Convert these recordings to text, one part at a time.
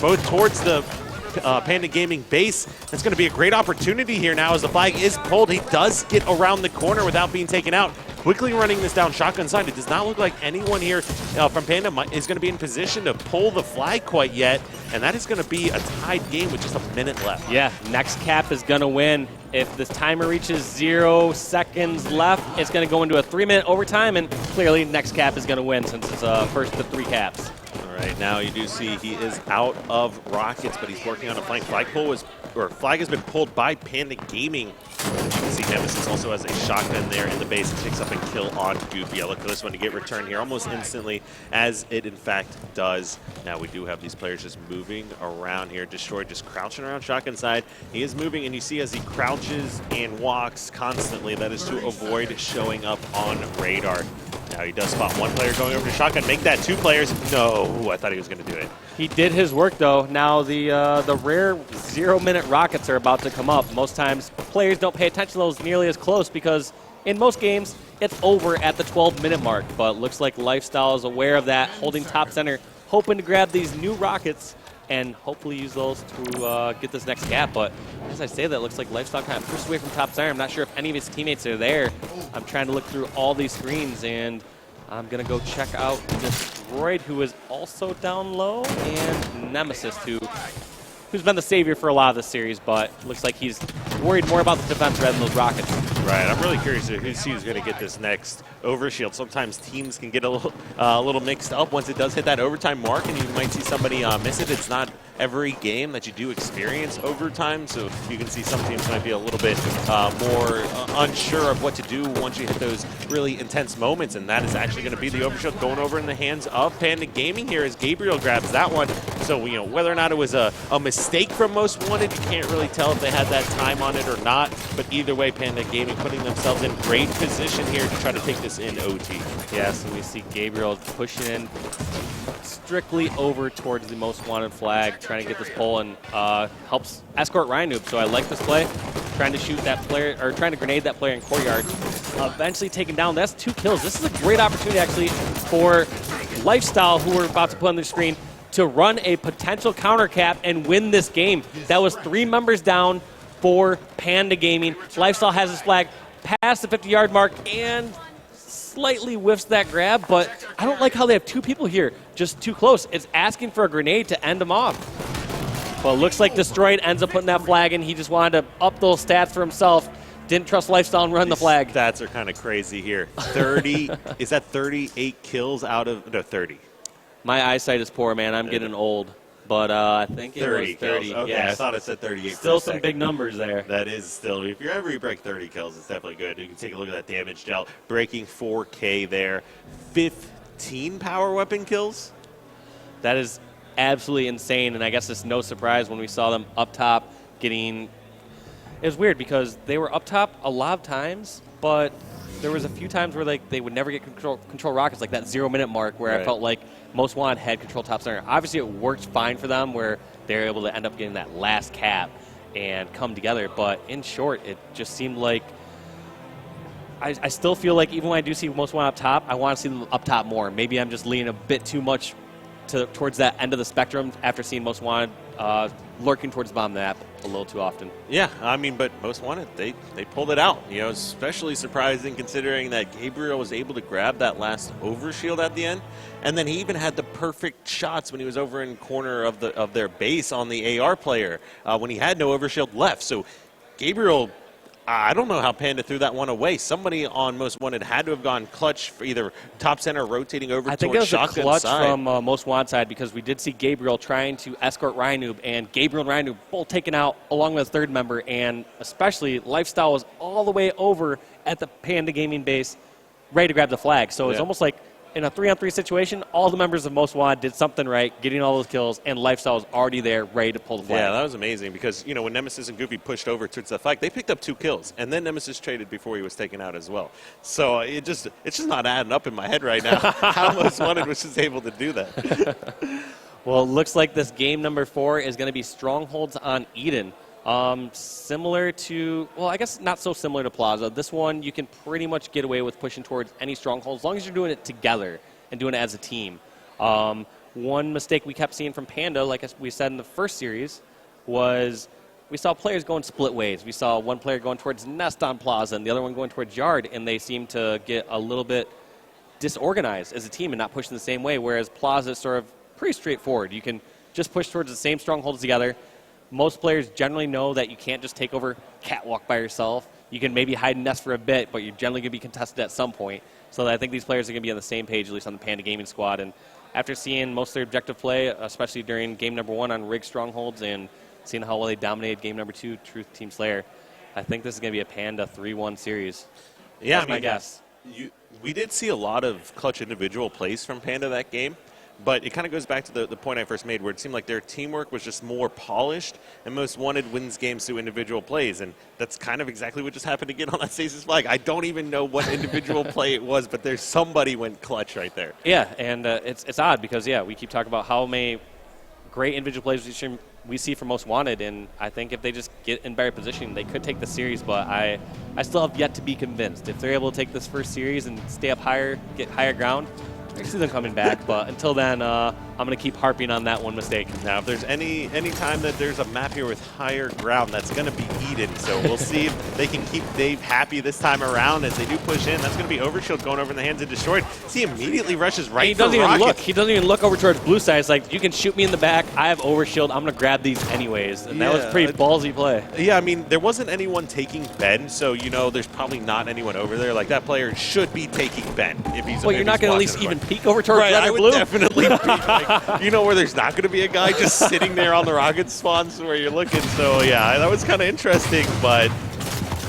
both towards the Panda Gaming base. That's going to be a great opportunity here now as the flag is pulled. He does get around the corner without being taken out. Quickly running this down shotgun side. It does not look like anyone here from Panda is going to be in position to pull the flag quite yet. And that is going to be a tied game with just a minute left. Yeah, next cap is going to win. If this timer reaches 0 seconds left, it's going to go into a 3-minute overtime. And clearly, next cap is going to win since it's first to 3 caps. Right now, you do see he is out of rockets, but he's working on a flank. Flag has been pulled by Panda Gaming. As you can see, Nemesis also has a shotgun there in the base and picks up a kill on Goofy. I look for this one to get returned here almost instantly, as it in fact does. Now we do have these players just moving around here. Destroy just crouching around shotgun side. He is moving, and you see as he crouches and walks constantly, that is to avoid showing up on radar. Now he does spot one player going over to shotgun, make that 2 players. No, I thought he was going to do it. He did his work, though. Now the rare 0-minute rockets are about to come up. Most times, players don't pay attention to those nearly as close because in most games, it's over at the 12-minute mark. But looks like Lifestyle is aware of that, holding top center, hoping to grab these new rockets and hopefully use those to get this next gap. But as I say that, looks like Lifestyle kind of pushed away from top center. I'm not sure if any of his teammates are there. I'm trying to look through all these screens, and I'm going to go check out Destroyed, who is also down low, and Nemesis, who's been the savior for a lot of this series, but looks like he's worried more about the defense rather than those rockets. Right, I'm really curious who's going to get this next overshield. Sometimes teams can get a little mixed up once it does hit that overtime mark, and you might see somebody miss it. It's not every game that you do experience overtime, so you can see some teams might be a little bit more unsure of what to do once you hit those really intense moments, and that is actually going to be the overshield going over in the hands of Panda Gaming here as Gabriel grabs that one. So, whether or not it was a mistake from Most Wanted, you can't really tell if they had that time on it or not, but either way, Panda Gaming putting themselves in great position here to try to take this in OT. Yes, and we see Gabriel pushing in strictly over towards the Most Wanted flag, trying to get this pull, and helps escort Ryan Noob. So I like this play, trying to shoot that player, or trying to grenade that player in courtyard. Eventually taken down. That's 2 kills. This is a great opportunity actually for Lifestyle, who we're about to put on the screen, to run a potential counter cap and win this game. That was 3 members down for Panda Gaming. Lifestyle has his flag past the 50-yard mark and slightly whiffs that grab, but I don't like how they have 2 people here just too close. It's asking for a grenade to end them off. Well, it looks like Destroyed ends up putting that flag in. He just wanted to up those stats for himself. Didn't trust Lifestyle and run the flag. Stats are kind of crazy here. 30, is that 38 kills out of, no, 30. My eyesight is poor, man. I'm getting old. But I think it 30 was 30. kills. Okay, Yes. I thought it said 38. Still some big numbers there. That is still, if you ever break 30 kills, it's definitely good. You can take a look at that damage dealt. Breaking 4K there. 15 power weapon kills. That is absolutely insane, and I guess it's no surprise when we saw them up top getting... It was weird because they were up top a lot of times, but there was a few times where they would never get control rockets, like that 0-minute mark where I felt like Most Wanted had control top center. Obviously, it worked fine for them where they were able to end up getting that last cap and come together. But in short, it just seemed like I still feel like even when I do see Most Wanted up top, I want to see them up top more. Maybe I'm just leaning a bit too much towards that end of the spectrum after seeing Most Wanted lurking towards the bottom of the map a little too often. Yeah, I mean, but Most Wanted, they pulled it out. Especially surprising considering that Gabriel was able to grab that last overshield at the end, and then he even had the perfect shots when he was over in corner of their base on the AR player when he had no overshield left. So Gabriel, I don't know how Panda threw that one away. Somebody on Most Wanted had to have gone clutch for either top center rotating over towards shotgun side. I think it was a clutch from Most Wanted side because we did see Gabriel trying to escort Ryan Noob, and Gabriel and Ryan Noob both taken out along with a third member, and especially Lifestyle was all the way over at the Panda Gaming base ready to grab the flag. So it was almost like in a 3-on-3 situation, all the members of Most Wanted did something right, getting all those kills, and Lifestyle was already there, ready to pull the flag. Yeah, that was amazing because, when Nemesis and Goofy pushed over towards the flag, they picked up 2 kills, and then Nemesis traded before he was taken out as well. So it's just not adding up in my head right now how Most Wanted was just able to do that. Well, it looks like this game number 4 is going to be Strongholds on Eden. Similar to, well, I guess not so similar to Plaza. This one, you can pretty much get away with pushing towards any stronghold as long as you're doing it together and doing it as a team. one mistake we kept seeing from Panda, like we said in the first series, was we saw players going split ways. We saw one player going towards Nest on Plaza and the other one going towards Yard, and they seemed to get a little bit disorganized as a team and not pushing the same way, whereas Plaza is sort of pretty straightforward. You can just push towards the same strongholds together. Most players generally know that you can't just take over Catwalk by yourself. You can maybe hide Nest for a bit, but you're generally going to be contested at some point. So I think these players are going to be on the same page, at least on the Panda Gaming squad. And after seeing most of their objective play, especially during game number 1 on Rig Strongholds and seeing how well they dominated game number 2, Truth Team Slayer, I think this is going to be a Panda 3-1 series. Yeah, that's my guess. We did see a lot of clutch individual plays from Panda that game, but it kind of goes back to the point I first made where it seemed like their teamwork was just more polished, and Most Wanted wins games through individual plays, and that's kind of exactly what just happened again on that Stasis flag. I don't even know what individual play it was, but there's somebody went clutch right there. Yeah, and it's odd because, we keep talking about how many great individual plays we see from Most Wanted, and I think if they just get in better position, they could take the series, but I still have yet to be convinced. If they're able to take this first series and stay up higher, get higher ground, I see them coming back, but until then, I'm going to keep harping on that one mistake. Now, if there's any time that there's a map here with higher ground, that's going to be Eden. So we'll see if they can keep Dave happy this time around as they do push in. That's going to be Overshield going over in the hands of Destroyed. See, immediately rushes right for Rocket. He doesn't even look over towards blue side. It's like, you can shoot me in the back. I have Overshield. I'm going to grab these anyways. And that was a pretty ballsy play. Yeah, I mean, there wasn't anyone taking Ben, so, there's probably not anyone over there. Like, that player should be taking Ben if he's Well, you're not going to at least even peek over towards red or blue? I would definitely peek. Like, where there's not going to be a guy just sitting there on the rocket spawns where you're looking. So, yeah, that was kind of interesting, but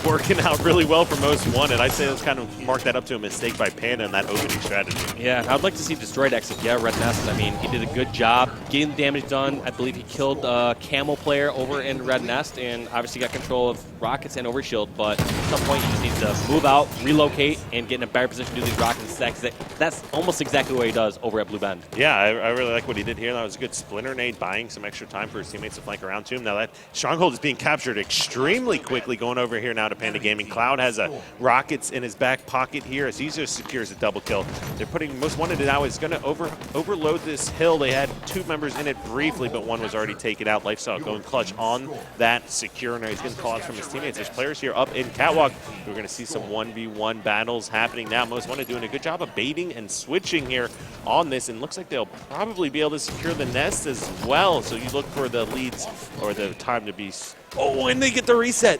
working out really well for Most Wanted. I'd say let's kind of mark that up to a mistake by Panda in that opening strategy. Yeah, I'd like to see Destroyed exit. Yeah, Red Nest, I mean, he did a good job getting the damage done. I believe he killed a Camel player over in Red Nest and obviously got control of Rockets and Overshield, but at some point you just need to move out, relocate, and get in a better position to do these Rockets and stacks. That's almost exactly what he does over at Blue Bend. Yeah, I really like what he did here. That was a good Splinter nade, buying some extra time for his teammates to flank around to him. Now that Stronghold is being captured extremely quickly, going over here now to Panda Gaming. Cloud has a Rockets in his back pocket here as he just secures a double kill. They're putting Most Wanted now is going to overload this hill. They had 2 members in it briefly, but one was already taken out. Lifestyle going clutch on that secure. Now he's getting calls from his teammates. There's players here up in Catwalk. We're going to see some 1v1 battles happening now. Most Wanted doing a good job of baiting and switching here on this, and looks like they'll probably be able to secure the nest as well. So you look for the leads or the time to be. Oh, and they get the reset.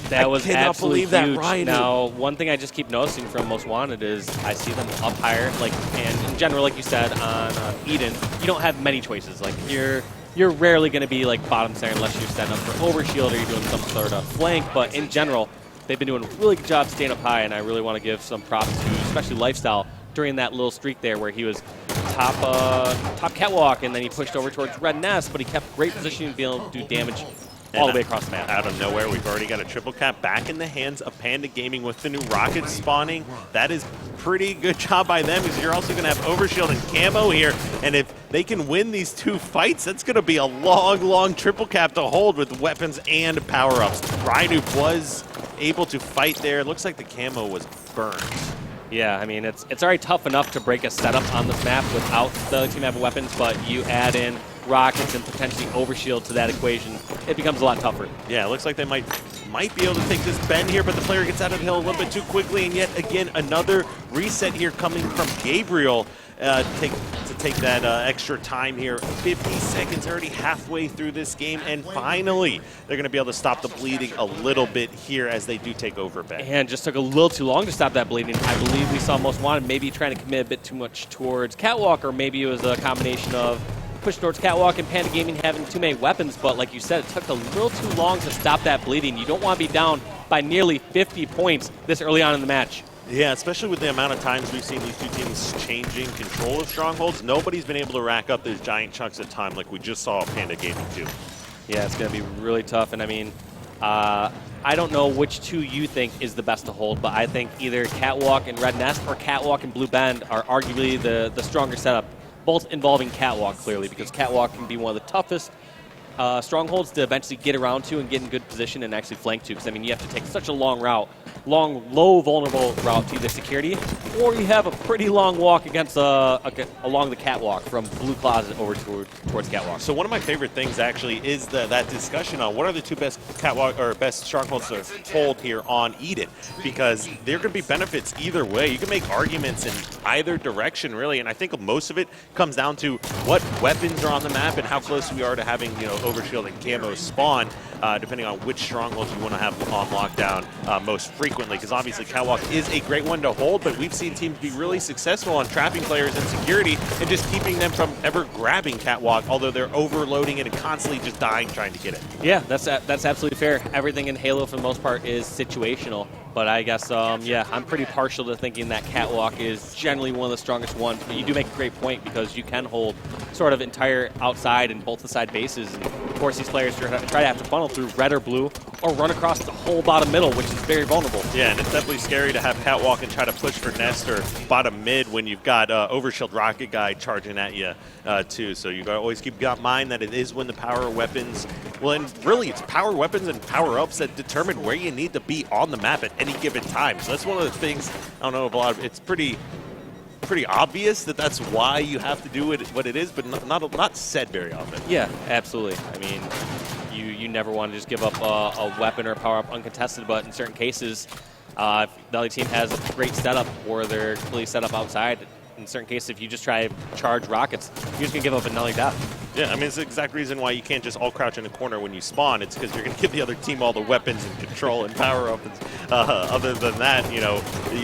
That was absolutely huge. That Ryan. Now, one thing I just keep noticing from Most Wanted is I see them up higher. And in general, like you said, on Eden, you don't have many choices. Like, you're rarely going to be like bottom center unless you're setting up for Overshield or you're doing some sort of flank. But in general, they've been doing a really good job staying up high, and I really want to give some props to especially Lifestyle during that little streak there where he was top Catwalk, and then he pushed over towards Red Nest, but he kept great positioning to be able to do damage all the way across the map. Out of nowhere, we've already got a triple cap back in the hands of Panda Gaming with the new rockets spawning. That is pretty good job by them, because you're also going to have Overshield and Camo here, and if they can win these 2 fights, that's going to be a long, long triple cap to hold with weapons and power-ups. Rhinoop was able to fight there. It looks like the Camo was burned. Yeah, I mean, it's already tough enough to break a setup on this map without the other team having weapons, but you add in rockets and potentially Overshield to that equation, it becomes a lot tougher. Yeah, it looks like they might be able to take this bend here, but the player gets out of the hill a little bit too quickly, and yet again, another reset here coming from Gabriel to take that extra time here. 50 seconds, already halfway through this game, and finally, they're going to be able to stop the bleeding a little bit here as they do take over Ben. And just took a little too long to stop that bleeding. I believe we saw Most Wanted maybe trying to commit a bit too much towards Catwalk, or maybe it was a combination of push towards Catwalk and Panda Gaming having too many weapons, but like you said, it took a little too long to stop that bleeding. You don't want to be down by nearly 50 points this early on in the match. Yeah, especially with the amount of times we've seen these 2 teams changing control of strongholds. Nobody's been able to rack up those giant chunks of time like we just saw Panda Gaming do. Yeah, it's going to be really tough, and I mean, I don't know which 2 you think is the best to hold, but I think either Catwalk and Red Nest or Catwalk and Blue Bend are arguably the stronger setup, both involving Catwalk, clearly, because Catwalk can be one of the toughest strongholds to eventually get around to and get in good position and actually flank to. Because, I mean, you have to take such a long route, low, vulnerable route to either security, or you have a pretty long walk against along the catwalk from Blue Closet over towards catwalk. So one of my favorite things actually is that discussion on what are the two best catwalk or best strongholds to hold here on Eden, because there could be benefits either way. You can make arguments in either direction, really, and I think most of it comes down to what weapons are on the map and how close we are to having overshield and camo spawn, depending on which strongholds you want to have on lockdown most frequently. Because obviously catwalk is a great one to hold, but we've seen teams be really successful on trapping players in security and just keeping them from ever grabbing catwalk, although they're overloading it and constantly just dying trying to get it. Yeah, that's absolutely fair. Everything in Halo for the most part is situational. But I guess, yeah, I'm pretty partial to thinking that catwalk is generally one of the strongest ones. But you do make a great point because you can hold sort of entire outside and both the side bases and force these players to try to have to funnel through red or blue or run across the whole bottom middle, which is very vulnerable. Yeah, and it's definitely scary to have catwalk and try to push for nest or bottom mid when you've got overshield rocket guy charging at you too. So you got to always keep in mind that it is when the power weapons, well, and really it's power weapons and power ups that determine where you need to be on the map at any given time. So that's one of the things, I don't know if a lot of, it's pretty obvious that that's why you have to do it what it is, but not said very often. Yeah, absolutely. I mean, you never want to just give up a weapon or a power-up uncontested, but in certain cases, if the other team has a great setup or they're completely set up outside, in certain cases, if you just try to charge rockets, you're just going to give up another death. Yeah, I mean, it's the exact reason why you can't just all crouch in a corner when you spawn. It's because you're going to give the other team all the weapons and control and power up. Other than that,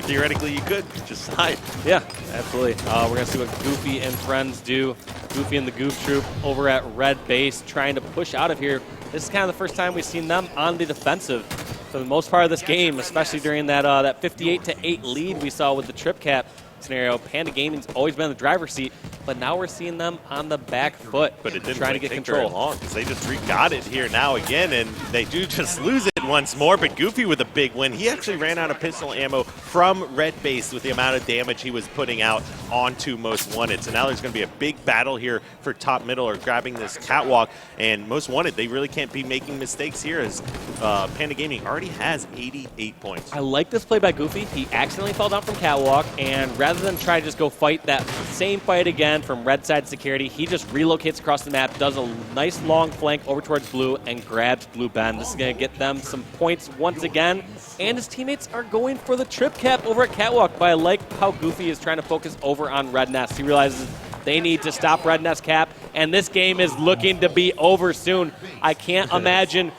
theoretically you could just hide. Yeah, absolutely. We're going to see what Goofy and friends do. Goofy and the Goof Troop over at red base trying to push out of here. This is kind of the first time we've seen them on the defensive for the most part of this game, especially during that 58-8 lead we saw with the trip cap scenario. Panda Gaming's always been in the driver's seat, but now we're seeing them on the back foot, but it didn't trying to get control. Long because they just got it here now again, and they do just lose it once more. But Goofy with a big win. He actually ran out of pistol ammo from red base with the amount of damage he was putting out onto Most Wanted. So now there's going to be a big battle here for top middle or grabbing this catwalk. And Most Wanted, they really can't be making mistakes here as Panda Gaming already has 88 points. I like this play by Goofy. He accidentally fell down from catwalk, and rather than try to just go fight that same fight again from red side security, he just relocates across the map, does a nice long flank over towards blue, and grabs Blue Ben. This is going to get them some points once again, and his teammates are going for the trip cap over at catwalk, but I like how Goofy is trying to focus over on red nest. He realizes they need to stop red nest cap, and this game is looking to be over soon. I can't imagine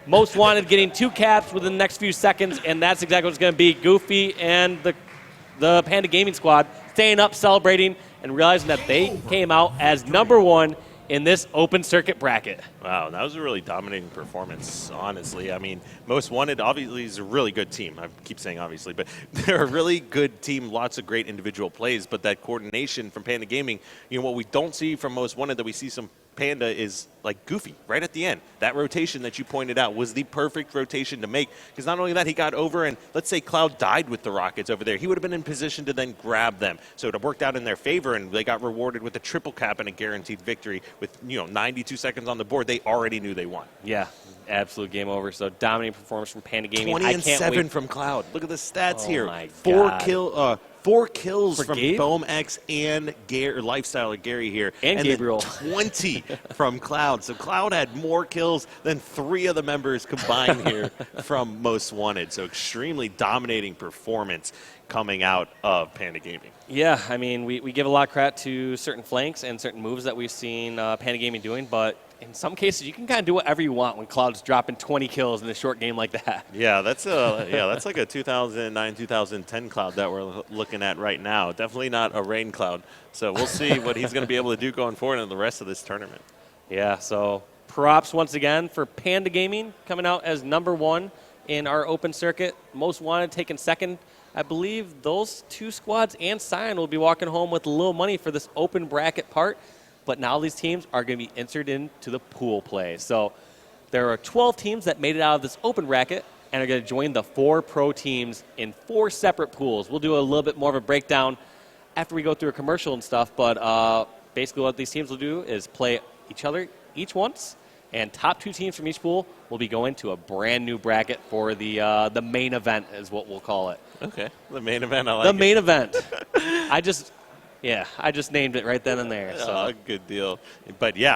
Most Wanted getting 2 caps within the next few seconds, and that's exactly what it's going to be. Goofy and the Panda Gaming squad staying up, celebrating, and realizing that they came out as #1 in this open circuit bracket. Wow, that was a really dominating performance, honestly. I mean, Most Wanted obviously is a really good team. I keep saying obviously, but they're a really good team, lots of great individual plays, but that coordination from Panda Gaming, what we don't see from Most Wanted that we see some Panda is like Goofy right at the end. That rotation that you pointed out was the perfect rotation to make, because not only that, he got over, and let's say Cloud died with the Rockets over there, he would have been in position to then grab them. So it worked out in their favor, and they got rewarded with a triple cap and a guaranteed victory with 92 seconds on the board. They already knew they won. Yeah, absolute game over. So dominating performance from Panda Gaming. 20-7 from Cloud. Look at the stats here. My 4 kills from Gabe? Bohm X and Lifestyle Gary here. And Gabriel. 20 from Cloud. So Cloud had more kills than 3 of the members combined here from Most Wanted. So extremely dominating performance coming out of Panda Gaming. Yeah, I mean, we give a lot of credit to certain flanks and certain moves that we've seen Panda Gaming doing, but in some cases, you can kind of do whatever you want when Cloud's dropping 20 kills in a short game like that. Yeah, that's like a 2009, 2010 Cloud that we're looking at right now. Definitely not a rain Cloud. So we'll see what he's going to be able to do going forward in the rest of this tournament. Yeah, so props once again for Panda Gaming coming out as #1 in our open circuit. Most Wanted taking second. I believe those 2 squads and Cyan will be walking home with a little money for this open bracket part. But now these teams are going to be entered into the pool play. So there are 12 teams that made it out of this open bracket and are going to join the 4 pro teams in 4 separate pools. We'll do a little bit more of a breakdown after we go through a commercial and stuff, but basically what these teams will do is play each other each once, And top 2 teams from each pool will be going to a brand new bracket for the main event, is what we'll call it. Okay, the main event. I like The it. main event. I just named it right then and there. So. Good deal. But yeah,